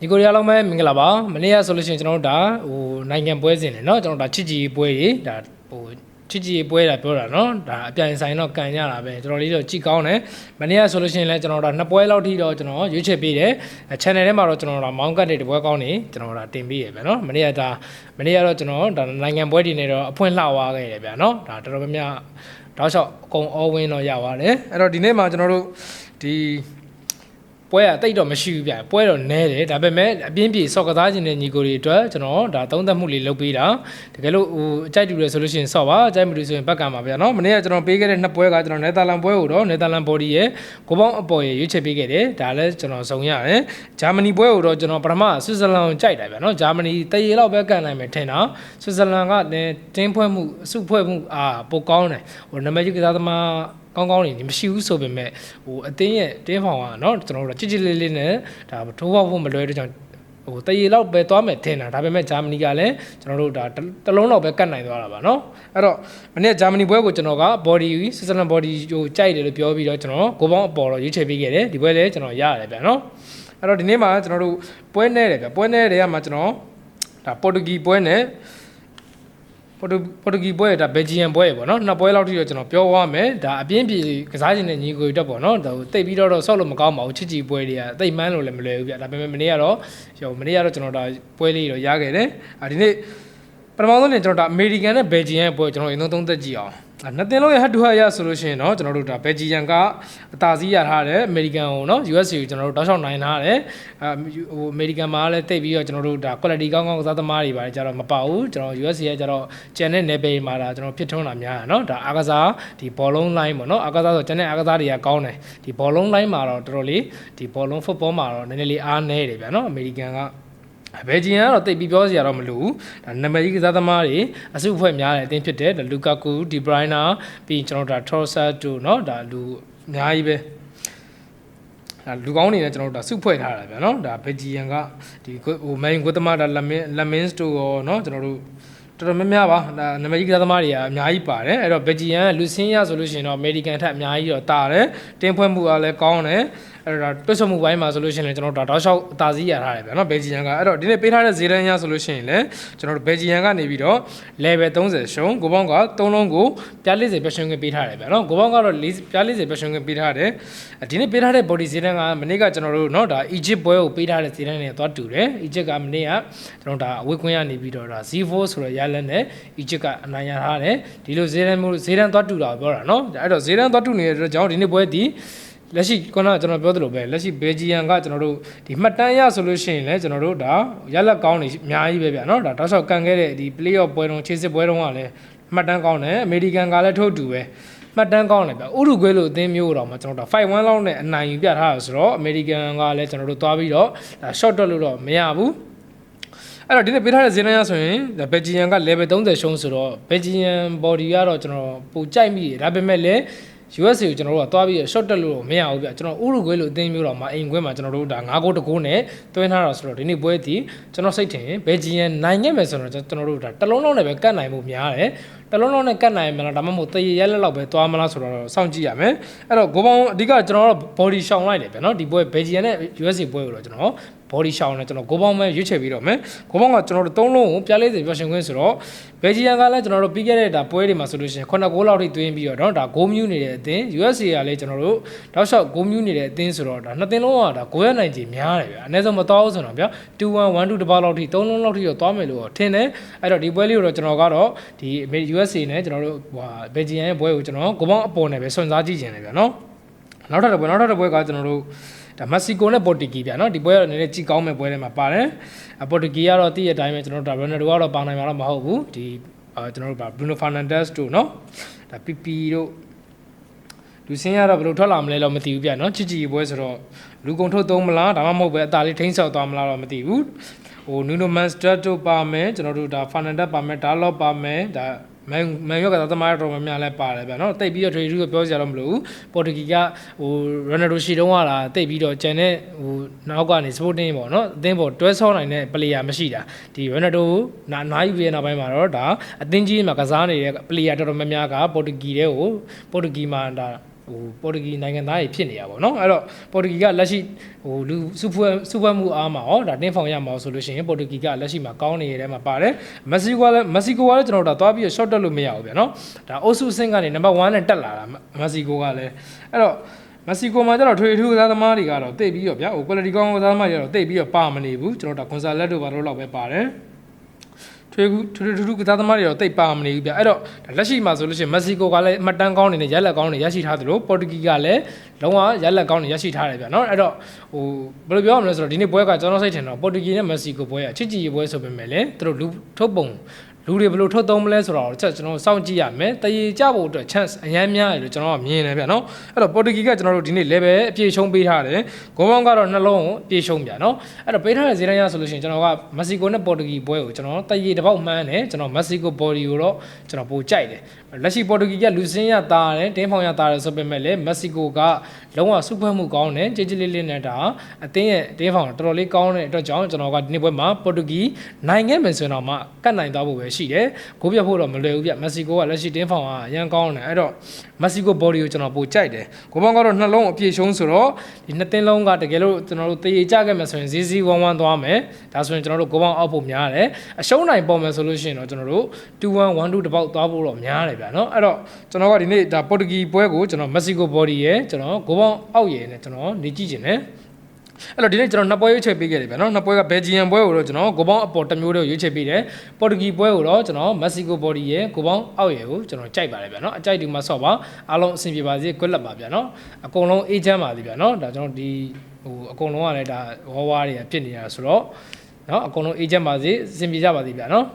ညီကိုရီးယားလောက်မဲ့မင်္ဂလာပါမနေ့ကဆိုလို့ရှိရင်ကျွန်တော်တို့ဒါဟိုနိုင်ငံပွဲစဉ်တယ်เนาะကျွန်တော်ဒါချစ်ကြည်ပွဲတွေဒါဟိုချစ်ကြည်ပွဲတာပြောတာเนาะဒါအပြိုင်ဆိုင်တော့ကန်ရတာပဲကျွန်တော်လေးတော့ကြည့်ကောင်းတယ်မနေ့ကဆိုလို့ရှိရင်လည်းကျွန်တော်ဒါနှစ်ပွဲလောက်ထိတော့ကျွန်တော်ရွေးချယ်ပေးတယ် channel ထဲမှာတော့ကျွန်တော်ဒါမောင်းကတ်တွေတပွဲကောင်းနေကျွန်တော်ဒါတင်ပေးရပဲเนาะမနေ့ကတော့ကျွန်တော်ဒါနိုင်ငံပွဲတွေနေတော့အဖွင့်လှဝါခဲ့တယ်ဗျာเนาะဒါတော်တော်များများတောက်လျှောက်အကုန် all win တော့ရပါတယ်အဲ့တော့ဒီနေ့မှာကျွန်တော်တို့ဒီပွဲကတိတ်တော့မရှိဘူးဗျပွဲတော့နဲတယ်ဒါပေမဲ့အပြင်းပြေဆော့ကစားခြင်းတဲ့ညီကိုတွေအတွက်ကျွန်တော်ဒါသုံးသက်မှုလေးလုပ်ပေးတာတကယ်လို့ဟိုအကြိုက်တူတယ်ဆိုလို့ရှိရင်ဆော့ပါအကြိုက်မတူဆိုရင်ဘက်ကမှာဗျာနော်မနေ့ကကျွန်တော်ပေးခဲ့တဲ့နှစ်ပွဲကကျွန်တော်နယ်သာလန်ပွဲကိုတော့နယ်သာလန်ဘော်ဒီရဲ့ကိုပေါင်းအပေါ်ရဲ့ရွေးချယ်ပေးခဲ့တယ်ဒါလည်းကျွန်တော်စုံရတယ်ဂျာမနီပွဲကိုတော့ကျွန်တော်ပထမဆွစ်ဇာလန်ကိုကြိုက်တယ်ဗျာနော်ဂျာမနီတရေလောက်ပဲကန်နိုင်မယ်ထင်တာဆွစ်ဇာလန်ကလည်းတင်းဖွဲ့မှုအစုဖွဲ့မှုပိုကောင်းတယ်ဟိုနာမည်ကြီးကစားသမားကောင်းကောင်းနေမရှိဘူးဆိုပေမဲ့ဟိုအတင်းရဲ့တင်းဖောင်ကเนาะကျွန်တော်တို့ကြစ်ကြစ်လေးလေးနဲ့ဒါထိုးပေါက်ဖို့မလွယ်တဲ့ကြောင့်ဟိုတရေလောက်ပဲသွားမယ်ထင်တာဒါပေမဲ့ဂျာမနီကလည်းကျွန်တော်တို့ဒါတလုံးလောက်ပဲကတ်နိုင်သွားတာပါเนาะအဲ့တော့မနေ့ဂျာမနီပွဲကိုကျွန်တော်က body ဆွစ်ဇာလန် body ဟိုကြိုက်တယ်လို့ပြောပြီးတော့ကျွန်တော်ကိုပေါင်းအပေါ်တော့ရွေးချယ်ပေးခဲ့တယ်ဒီပွဲလည်းကျွန်တော်ရတယ်ဗျာเนาะအဲ့တော့ဒီနေ့မှာကျွန်တော်တို့ပွဲနေတယ်ဗျာပွဲနေတယ်ကမှကျွန်တော်ဒါပေါ်တူဂီပွဲနဲ့ပေါ်တူဂီပွဲဒါဘယ်ဂျီယန်ပွဲပေါ့နော်နှစ်ပွဲလောက်ထိတော့ကျွန်တော်ပြောသွားမယ်ဒါအပြင်းပြေကစားခြင်းနဲ့ညီကိုတက်ပေါ့နော်ဒါတိတ်ပြီးတော့ဆော့လို့မကောင်းပါဘူးချစ်ကြည်ပွဲတွေကတိတ်မှန်းလို့လည်းမလွယ်ဘူးဗျဒါပေမဲ့မနေ့ကတော့ကျွန်တော်ဒါပွဲလေးတော့ရခဲ့တယ်ဒီနေ့ပထမဆုံးနေကျွန်တော်ဒါအမေရိကန်နဲ့ဘယ်ဂျီယန်ရဲ့ပွဲကျွန်တော်အရင်ဆုံးသုံးသက်ကြည့်အောင်နှစ်သင်းလုံးရဲ့ head to head ရဆိုလို့ရှိရင်တော့ကျွန်တော်တို့ဒါဘယ်ဂျီယန်ကအသာစီးရထားတယ်အမေရိကန်ကိုနော် USA ကိုကျွန်တော်တို့တောက်လျှောက်နိုင်ထားတယ်ဟိုအမေရိကန်မှာလည်းတိတ်ပြီးတော့ကျွန်တော်တို့ဒါ quality ကောင်းကောင်းကစားသမားတွေပါတယ်ကျတော့မပါဘူးကျွန်တော် USA ကကျတော့ကျန်တဲ့နယ်ပယ်မှာဒါကျွန်တော်ဖြစ်ထွန်းတာများတယ်နော်ဒါအားကစားဒီဘောလုံး line ပေါ့နော်အားကစားဆိုကျန်တဲ့အားကစားတွေကကောင်းတယ်ဒီဘောလုံး line မှာတော့တော်တော်လေးဒီဘောလုံး football မှာတော့နည်းနည်းလေးအားနည်းတယ်ဗျာနော်အမေရိကန်ကဘယ်ဂျီယန်ကတော့တိတ်ပြီးပြောစရာတော့မလိုဘူးဒါနာမည်ကြီးကစားသမားတွေအစုအဖွဲ့များတဲ့အသင်းဖြစ်တဲ့လူကာကူဒီဘရိုင်နာပြီးကျွန်တော်ဒါထော်ဆာတူเนาะဒါလူအများကြီးပဲဒါလူကောင်းနေနဲ့ကျွန်တော်တို့ဒါစုဖွဲ့ထားတာဗျာเนาะဒါဘယ်ဂျီယန်ကဒီဟိုမိုင်းကိုသမားဒါလမင်းစတိုရောเนาะကျွန်တော်တို့တော်တော်များများပါဒါနာမည်ကြီးကစားသမားတွေကအများကြီးပါတယ်အဲ့တော့ဘယ်ဂျီယန်လူစင်းရဆိုလို့ရှိရင်တော့အမေရိကန်ထက်အများကြီးတော့တာတယ်တင်းဖွဲ့မှုကလည်းကောင်းတယ်အဲ့တော့တွတ်ဆုံမှုပိုင်းမှာဆိုလို့ရှိရင်ကျွန်တော်တို့တောက်လျှောက်အသာစီးရထားတယ်ဗျာနော်ဘယ်ဂျီယန်ကအဲ့တော့ဒီနေ့ပေးထားတဲ့ဈေးတန်းရဆိုလို့ရှိရင်လည်းကျွန်တော်တို့ဘယ်ဂျီယန်ကနေပြီးတော့ level 30ရှုံးကိုပေါင်းက3လုံးကိုပြား40ပြည့်ရှင်ခွင့်ပေးထားတယ်ဗျာနော်ကိုပေါင်းကတော့ပြား40ပြည့်ရှင်ခွင့်ပေးထားတယ်ဒီနေ့ပေးထားတဲ့ body ဈေးတန်းကမနေ့ကကျွန်တော်တို့เนาะဒါ Egypt ပွဲကိုပေးထားတဲ့ဈေးတန်းနဲ့သွားတူတယ် Egypt ကမနေ့ကကျွန်တော်ဒါအဝေးခွင့်ရနေပြီးတော့ဒါ Z4 ဆိုတော့ရလန်းနဲ့ Egypt ကအနိုင်ရထားတယ်ဒီလိုဈေးတန်းသွားတူတာပြောတာเนาะအဲ့တော့ဈေးတန်းသွားတူနေတဲ့အတွက်ကြောင့်ဒီနေ့ပွဲဒီလက်ရှိခုနကကျွန်တော်ပြောသလိုပဲလက်ရှိဘယ်ဂျီယန်ကကျွန်တော်တို့ဒီမှတ်တမ်းရဆိုလို့ရှိရင်လည်းကျွန်တော်တို့ဒါရလက်ကောင်းနေအများကြီးပဲဗျာနော်ဒါတောက်လျှောက်ကန်ခဲ့တဲ့ဒီ play off ပွဲတုန်းခြေစစ်ပွဲတုန်းကလည်းမှတ်တမ်းကောင်းတယ်အမေရိကန်ကလည်းထို့တူပဲမှတ်တမ်းကောင်းတယ်ဗျာဥရုဂွေးလိုအသင်းမျိုးတော့မှကျွန်တော်တို့ 5-1 လောက်နဲ့အနိုင်ယူပြထားတာဆိုတော့အမေရိကန်ကလည်းကျွန်တော်တို့သွားပြီးတော့ဒါ short တက်လို့တော့မရဘူးအဲ့တော့ဒီနေ့ပေးထားတဲ့ဈေးနှုန်းရဆိုရင်ဘယ်ဂျီယန်က level 30ရှုံးဆိုတော့ဘယ်ဂျီယန် body ကတော့ကျွန်တော်ပိုကြိုက်မိတယ်ဒါပေမဲ့လည်းUSA ကိုကျွန်တော်တို့ကသွားပြီး short တက်လို့မရဘူးဗျကျွန်တော်ဥရုဂွေးလိုအသင်းမျိုးတော့မှအိမ်ခွဲမှာကျွန်တော်တို့ဒါ9ဂိုးတဂိုးနဲ့တွင်းထားတာဆိုတော့ဒီနေ့ပွဲဒီကျွန်တော်စိတ်ထင်ဘယ်ဂျီယန်နိုင်ခဲ့မယ်ဆိုတော့ကျွန်တော်တို့ဒါတလုံးလုံးနဲ့ပဲကတ်နိုင်မှုများတယ်တလုံးလုံးနဲ့ကတ်နိုင်မလားဒါမှမဟုတ်တရေရက်လက်လောက်ပဲသွားမလားဆိုတော့စောင့်ကြည့်ရမယ်အဲ့တော့ဂိုးပေါင်းအဓိကကျွန်တော်တို့ body ရှောင်လိုက်တယ်ဗျနော်ဒီပွဲဘယ်ဂျီယန်နဲ့ USA ပွဲကိုတော့ကျွန်တော်body ရှောင်နဲ့ကျွန်တော်ဂိုးပေါင်းပဲရွေးချယ်ပြီးတော့မယ်ဂိုးပေါင်းကကျွန်တော်တို့3လုံးကိုပြ40ပြောရှင်ခွင့်ဆိုတော့ဘယ်ဂျီယန်ကလည်းကျွန်တော်တို့ပြီးခဲ့တဲ့ဒါပွဲတွေမှာဆိုလို့ရှိရင်9ဂိုးလောက်ထိသွင်းပြီးတော့ဒါဂိုးမြူးနေတဲ့အသင်း USA ကလည်းကျွန်တော်တို့တောက်လျှောက်ဂိုးမြူးနေတဲ့အသင်းဆိုတော့ဒါနှစ်သင်းလုံးကဒါဂိုးရနိုင်ခြေများတယ်ဗျအနည်းဆုံးမတော်ဘူးဆိုတော့ဗျ2-1 1-2တပါလောက်ထိ3လုံးလောက်ထိတော့သွားမယ်လို့ထင်တယ်အဲ့တော့ဒီပွဲလေးကိုတော့ကျွန်တော်ကတော့ဒီ USA နဲ့ကျွန်တော်တို့ဘယ်ဂျီယန်ရဲ့ပွဲကိုကျွန်တော်ဂိုးပေါင်းအပေါ်နဲ့ပဲစွန့်စားကြည့်ခြင်းတယ်ဗျနော်နောက်ထပ်တစ်ပွဲကကျွန်တော်တို့ဒါမက္ကဆီကိုနဲ့ပေါ်တူဂီဗျာနော်ဒီပွဲကတော့နည်းနည်းကြည့်ကောင်းမဲ့ပွဲတွေမှာပါတယ်ပေါ်တူဂီကတော့တည့်ရတိုင်းပဲကျွန်တော်တို့ဒါရိုနယ်ဒိုကတော့ပေါင်နိုင်မှာတော့မဟုတ်ဘူးဒီကျွန်တော်တို့ဘရူနိုဖာနန်ဒက်စ်တို့နော်ဒါပီပီတို့လူစင်းရတော့ဘယ်လိုထွက်လာမလဲတော့မသိဘူးဗျာနော်ချစ်ချီပွဲဆိုတော့လူကုန်ထုတ်သုံးမလားဒါမှမဟုတ်ပဲအသာလေးထိန်းဆောက်သွားမလားတော့မသိဘူးဟိုနူနိုမန်စတာတို့ပါမယ်ကျွန်တော်တို့ဒါဖာနန်ဒက်ပါမယ်ဒါလော့ပါမယ်ဒါမန်ရောကသမားတော်များလဲပါတယ်ဗျာနော်တိတ်ပြီးတော့ trade ကိုပြောစရာတော့မလိုဘူးပေါ်တူဂီကဟို Ronaldo ရှိတုံးကလာတိတ်ပြီးတော့ကျန်တဲ့ဟိုနောက်ကနေ Sporting ပေါ့နော်အသင်းပေါ်တွဲဆောနိုင်တဲ့ player မရှိတာဒီ Ronaldo နားယူပြီးနောက်ပိုင်းမှာတော့ဒါအသင်းကြီးမှာကစားနေတဲ့ player တော်တော်များများကပေါ်တူဂီတဲ့ကိုပေါ်တူဂီမှာဒါ ပေါ်တူဂီနိုင်ငံသားတွေဖြစ်နေရပါတော့အဲ့တော့ပေါ်တူဂီကလက်ရှိလူစုဖွဲ့မှုအားမှာရောဒါတင်းဖောင်ရမှာဆိုလို့ရှိရင်ပေါ်တူဂီကလက်ရှိမှာကောင်းနေရတဲ့မှာပါတယ်မက္ကဆီကိုကလည်းကျွန်တော်တို့သွားပြီးတော့ short တက်လို့မရဘူးဗျာနော်ဒါအုပ်စုအဆင့်ကနေ number 1နဲ့တက်လာတာမက္ကဆီကိုကလည်းအဲ့တော့မက္ကဆီကိုမှာကျတော့ထွေထူးကစားသမားတွေကတော့တိတ်ပြီးတော့ဗျာquality ကောင်းကစားသမားတွေကတော့တိတ်ပြီးတော့ပါမနေဘူးကျွန်တော်တို့ကွန်ဆာလက်တို့ဘာလို့လောက်ပဲပါတယ်ထွေထူးကစားသမားတွေတော့တိတ်ပါမနေဘူးဗျအဲ့တော့လက်ရှိမှာဆိုလို့ရှိရင်မက္ကဆီကိုကလည်းအမှတ်တမ်းကောင်းနေနဲ့ရလက်ကောင်းနေရရှိထားသလိုပေါ်တူဂီကလည်းလုံးဝရလက်ကောင်းနေရရှိထားတယ်ဗျနော်အဲ့တော့ဘယ်လိုပြောရမလဲဆိုတော့ဒီနေ့ပွဲကကျွန်တော်စိတ်ထင်တော့ပေါ်တူဂီနဲ့မက္ကဆီကိုပွဲကချစ်ကြည်ရေးပွဲဆိုပေမဲ့လည်းသူတို့လူထုတ်ပုံလူတွေဘယ်လိုထုတ်သုံးမလဲဆိုတော့ကျွန်တော်စောင့်ကြည့်ရမယ်တရေကြဖို့အတွက် chance အများများတယ်လို့ကျွန်တော်ကမြင်တယ်ဗျနော်အဲ့တော့ပေါ်တူဂီကကျွန်တော်တို့ဒီနေ့ level အပြည့်ရှုံးပေးထားတယ်ဂိုးပေါင်းကတော့နှလုံးကိုအပြည့်ရှုံးဗျနော်အဲ့တော့ပေးထားတဲ့ဈေးတန်းရဆိုလို့ရှိရင်ကျွန်တော်ကမက္ကဆီကိုနဲ့ပေါ်တူဂီပွဲကိုကျွန်တော်တရေတစ်ပေါက်မှန်းတယ်ကျွန်တော်မက္ကဆီကို body ကိုတော့ကျွန်တော်ပိုကြိုက်တယ်လက်ရှိပေါ်တူဂီကလူစင်းရတာတယ်တင်းဖောင်ရတာတယ်ဆိုပေမဲ့လည်းမက္ကဆီကိုကလုံးဝစုဖွဲ့မှုကောင်းတယ်ကြည်ကြည်လေးလေးနဲ့ဒါအသင်းရဲ့တင်းဖောင်တော်တော်လေးကောင်းတဲ့အတွက်ကြောင့်ကျွန်တော်ကဒီနေ့ပွဲမှာပေါ်တူဂီနိုင်ငံမယ်ဆိုတော့မှကတ်နိုင်သွားဖို့ပဲရှိတယ်ဂိုးပြဖို့တော့မလွယ်ဘူးဗျမက္ကဆီကိုကလက်ရှိတင်းဖောင်ကအရန်ကောင်းတယ်အဲ့တော့မက္ကဆီကို body ကိုကျွန်တော်ပိုကြိုက်တယ်ဂိုးပေါင်းကတော့နှလုံးအပြည့်ရှုံးဆိုတော့ဒီနှစ်သင်းလုံးကတကယ်လို့ကျွန်တော်တို့တရေကြခဲ့မယ်ဆိုရင်ဇီးဝမ်းသွားမယ်ဒါဆိုရင်ကျွန်တော်တို့ဂိုးပေါင်းအောက်ဖို့များတယ်အရှုံးနိုင်ပေါ်မယ်ဆိုလို့ရှိရင်တော့ကျွန်တော်တို့2-1 1-2 တပေါက်သွားဖို့တော့များတယ်ဗျနော်အဲ့တော့ကျွန်တော်ကဒီနေ့ဒါပေါ်တူဂီပွဲကိုကျွန်တော်မက္ကဆီကို body ရဲ့ကျွန်တော်ဂိုးပေါင်းအောက်ရယ်နဲ့ကျွန်တော်နေကြည့်ခြင်းနဲ့အဲ့တော့ဒီနေ့ကျွန်တော်နှစ်ပွဲရွေးချယ်ပေးခဲ့တယ်ဗျာနော်နှစ်ပွဲကဘယ်ဂျီယန်ပွဲကိုတော့ကျွန်တော်ဂိုးပေါင်းအပေါ်တစ်မျိုးတည်းရွေးချယ်ပေးတယ်ပေါ်တူဂီပွဲကိုတော့ကျွန်တော်မက္ကဆီကို body ရဲ့ဂိုးပေါင်းအောက်ရယ်ကိုကျွန်တော်ကြိုက်ပါတယ်ဗျာနော်အကြိုက်ဒီမှာဆော့ပါအားလုံးအဆင်ပြေပါစေကွက်လက်ပါဗျာနော်အကုန်လုံးအေးချမ်းပါစေဗျာနော်ဒါကျွန်တော်ဒီအကုန်လုံးကလည်းဒါဝါးတွေကဖြစ်နေတာဆိုတော့နော်အကုန်လုံးအေးချမ်းပါစေအဆင်ပြေကြပါစေဗျာနော်